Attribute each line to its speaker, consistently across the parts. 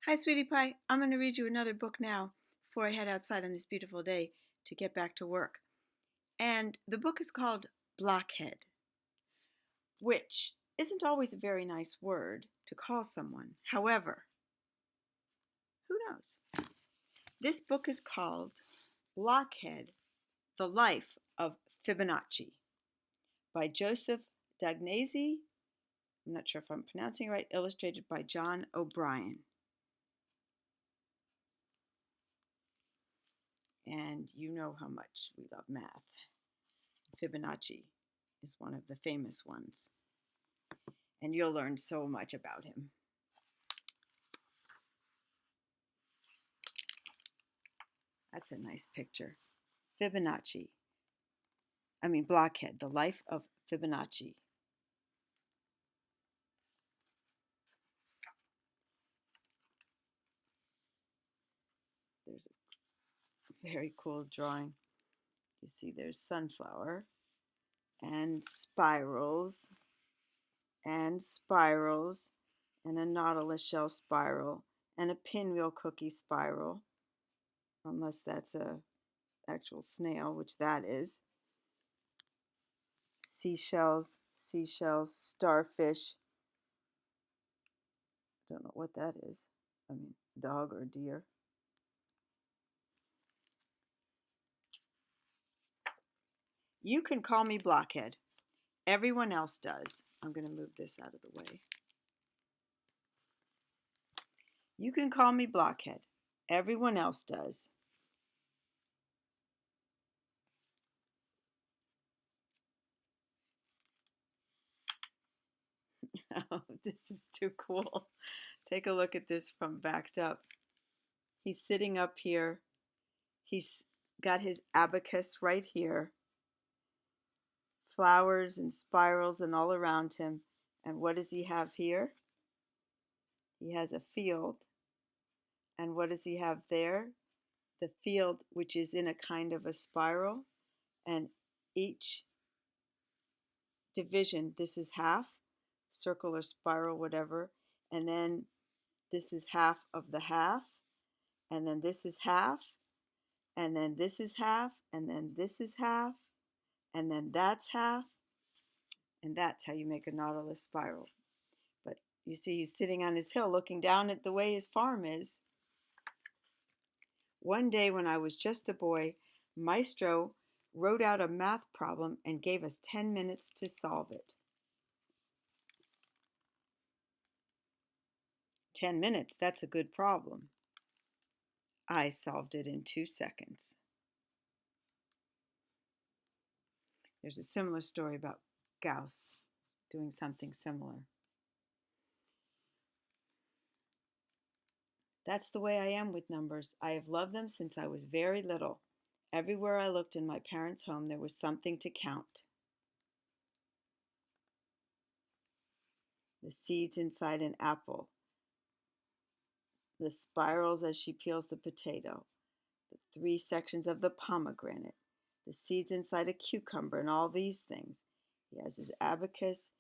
Speaker 1: Hi, sweetie pie. I'm going to read you another book now before I head outside on this beautiful day to get back to work. And the book is called Blockhead, which isn't always a very nice word to call someone. However, who knows? This book is called Blockhead, The Life of Fibonacci by Joseph Dagnese. I'm not sure if I'm pronouncing it right. Illustrated by John O'Brien. And you know how much we love math. Fibonacci is one of the famous ones. And you'll learn so much about him. That's a nice picture. Blockhead, The Life of Fibonacci. There's a very cool drawing. You see there's sunflower and spirals and spirals and a nautilus shell spiral and a pinwheel cookie spiral, unless that's a actual snail, which that is. Seashells, starfish. Don't know what that is. Dog or deer. You can call me Blockhead. Everyone else does. I'm going to move this out of the way. You can call me Blockhead. Everyone else does. Oh, this is too cool. Take a look at this from backed up. He's sitting up here. He's got his abacus right here. Flowers and spirals and all around him. And what does he have here? He has a field. And what does he have there? The field, which is in a kind of a spiral. And each division, this is half, circle or spiral, whatever. And then this is half of the half. And then this is half. And then this is half. And then this is half. And then that's half. And that's how you make a nautilus spiral. But you see, he's sitting on his hill looking down at the way his farm is. One day when I was just a boy, Maestro wrote out a math problem and gave us 10 minutes to solve it. 10 minutes, that's a good problem. I solved it in 2 seconds. There's a similar story about Gauss doing something similar. That's the way I am with numbers. I have loved them since I was very little. Everywhere I looked in my parents' home, there was something to count. The seeds inside an apple, the spirals as she peels the potato, the 3 sections of the pomegranate, the seeds inside a cucumber, and all these things. He has his abacus, his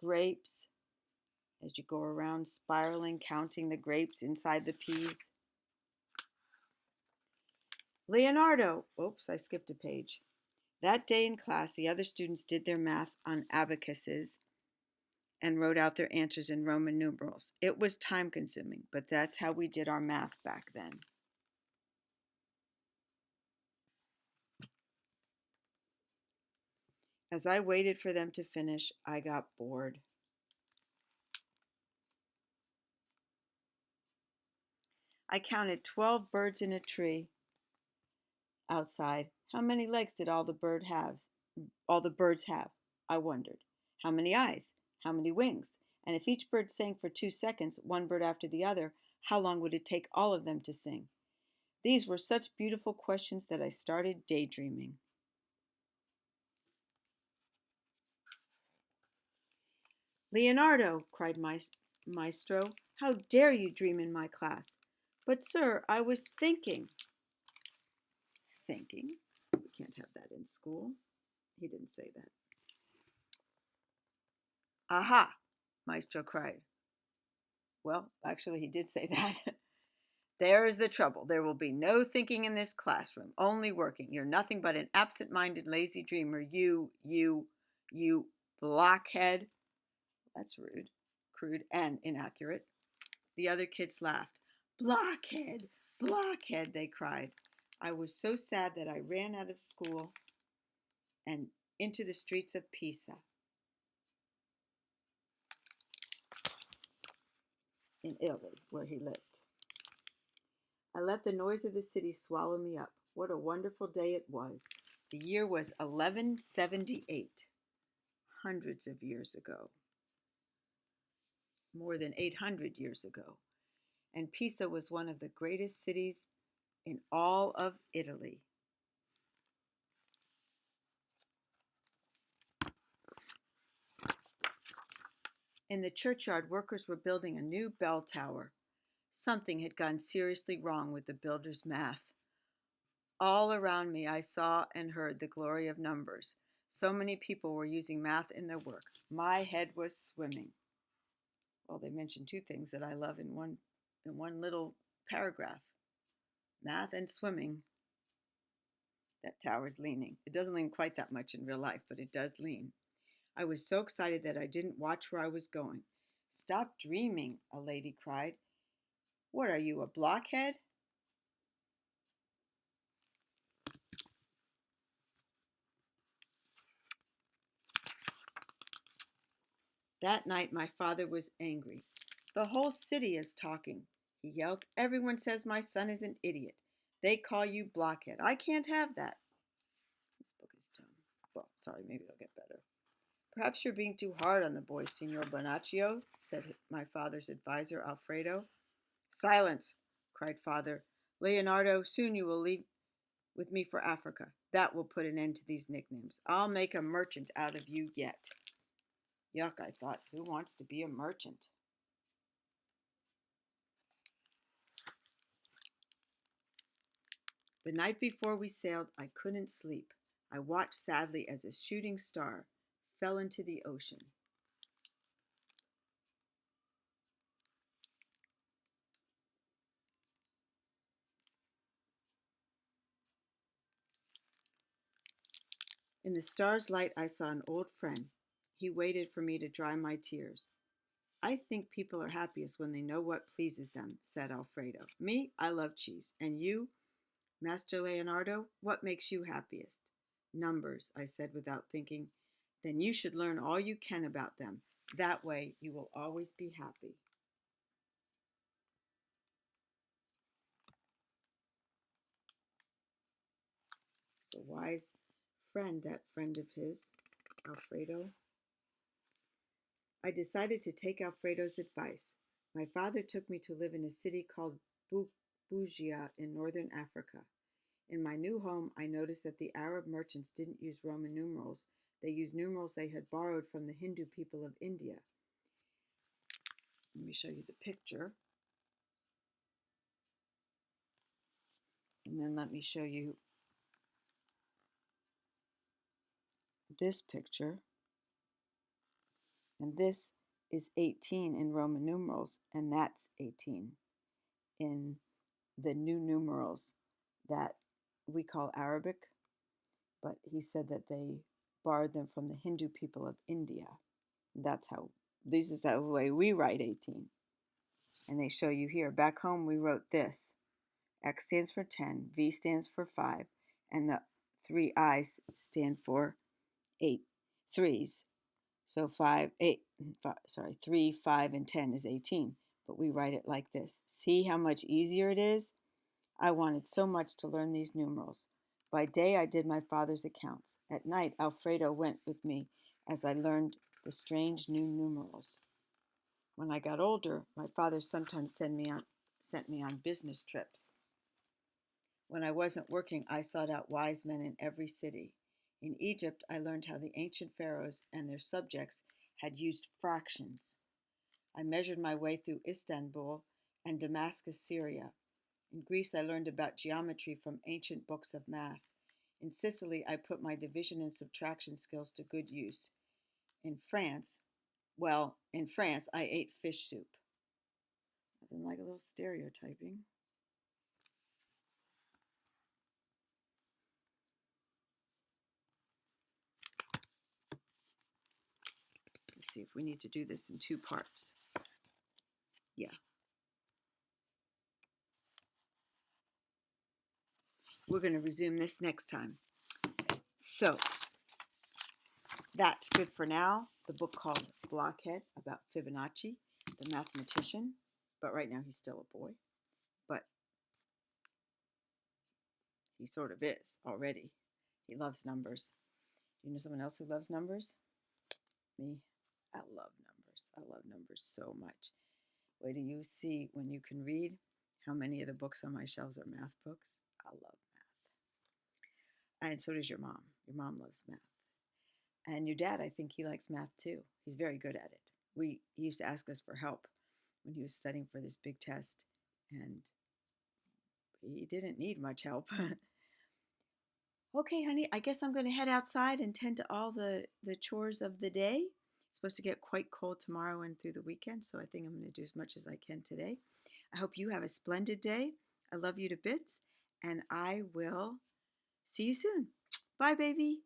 Speaker 1: grapes, as you go around spiraling, counting the grapes inside the peas. Leonardo, oops, I skipped a page. That day in class, the other students did their math on abacuses and wrote out their answers in Roman numerals. It was time consuming, but that's how we did our math back then. As I waited for them to finish, I got bored. I counted 12 birds in a tree outside. How many legs did all the birds have? I wondered. How many eyes? How many wings? And if each bird sang for 2 seconds, one bird after the other, how long would it take all of them to sing? These were such beautiful questions that I started daydreaming. Leonardo, cried Maestro, how dare you dream in my class? But, sir, I was thinking. Thinking? We can't have that in school. He didn't say that. Aha, Maestro cried. Well, actually, he did say that. There is the trouble. There will be no thinking in this classroom, only working. You're nothing but an absent-minded, lazy dreamer. You blockhead. That's rude, crude, and inaccurate. The other kids laughed. Blockhead, blockhead, they cried. I was so sad that I ran out of school and into the streets of Pisa in Italy, where he lived. I let the noise of the city swallow me up. What a wonderful day it was. The year was 1178, hundreds of years ago, more than 800 years ago. And Pisa was one of the greatest cities in all of Italy. In the churchyard, workers were building a new bell tower. Something had gone seriously wrong with the builder's math. All around me, I saw and heard the glory of numbers. So many people were using math in their work. My head was swimming. Well, they mentioned two things that I love in one little paragraph. Math and swimming. That tower's leaning. It doesn't lean quite that much in real life, but it does lean. I was so excited that I didn't watch where I was going. Stop dreaming, a lady cried. What are you, a blockhead? That night my father was angry. The whole city is talking, he yelled. Everyone says my son is an idiot. They call you Blockhead. I can't have that. This book is dumb. Well, sorry, maybe it'll get better. Perhaps you're being too hard on the boy, Signor Bonaccio, said my father's advisor, Alfredo. Silence, cried father. Leonardo, soon you will leave with me for Africa. That will put an end to these nicknames. I'll make a merchant out of you yet. Yuck, I thought. Who wants to be a merchant? The night before we sailed, I couldn't sleep. I watched sadly as a shooting star fell into the ocean. In the star's light, I saw an old friend. He waited for me to dry my tears. I think people are happiest when they know what pleases them, said Alfredo. Me, I love cheese. And you, Master Leonardo, what makes you happiest? Numbers, I said without thinking. Then you should learn all you can about them. That way you will always be happy. So wise friend, that friend of his, Alfredo. I decided to take Alfredo's advice. My father took me to live in a city called Bujia in northern Africa. In my new home, I noticed that the Arab merchants didn't use Roman numerals. They used numerals they had borrowed from the Hindu people of India. Let me show you the picture. And then let me show you this picture. And this is 18 in Roman numerals, and that's 18 in the new numerals that we call Arabic, but he said that they borrowed them from the Hindu people of India. That's how, this is the way we write 18. And they show you here. Back home, we wrote this. X stands for 10, V stands for 5, and the three I's stand for 8 threes. So 3, 5, and 10 is 18, but we write it like this. See how much easier it is? I wanted so much to learn these numerals. By day, I did my father's accounts. At night, Alfredo went with me as I learned the strange new numerals. When I got older, my father sometimes sent me on business trips. When I wasn't working, I sought out wise men in every city. In Egypt, I learned how the ancient pharaohs and their subjects had used fractions. I measured my way through Istanbul and Damascus, Syria. In Greece, I learned about geometry from ancient books of math. In Sicily, I put my division and subtraction skills to good use. In France, I ate fish soup. Nothing like a little stereotyping. see if we need to do this in 2 parts. Yeah. We're going to resume this next time. So that's good for now. The book called Blockhead about Fibonacci, the mathematician. But right now he's still a boy. But he sort of is already. He loves numbers. Do you know someone else who loves numbers? Me. I love numbers. I love numbers so much. Wait till you see when you can read how many of the books on my shelves are math books. I love math. And so does your mom. Your mom loves math. And your dad, I think he likes math too. He's very good at it. He used to ask us for help when he was studying for this big test, and he didn't need much help. Okay, honey, I guess I'm going to head outside and tend to all the chores of the day. It's supposed to get quite cold tomorrow and through the weekend, so I think I'm going to do as much as I can today. I hope you have a splendid day. I love you to bits, and I will see you soon. Bye, baby.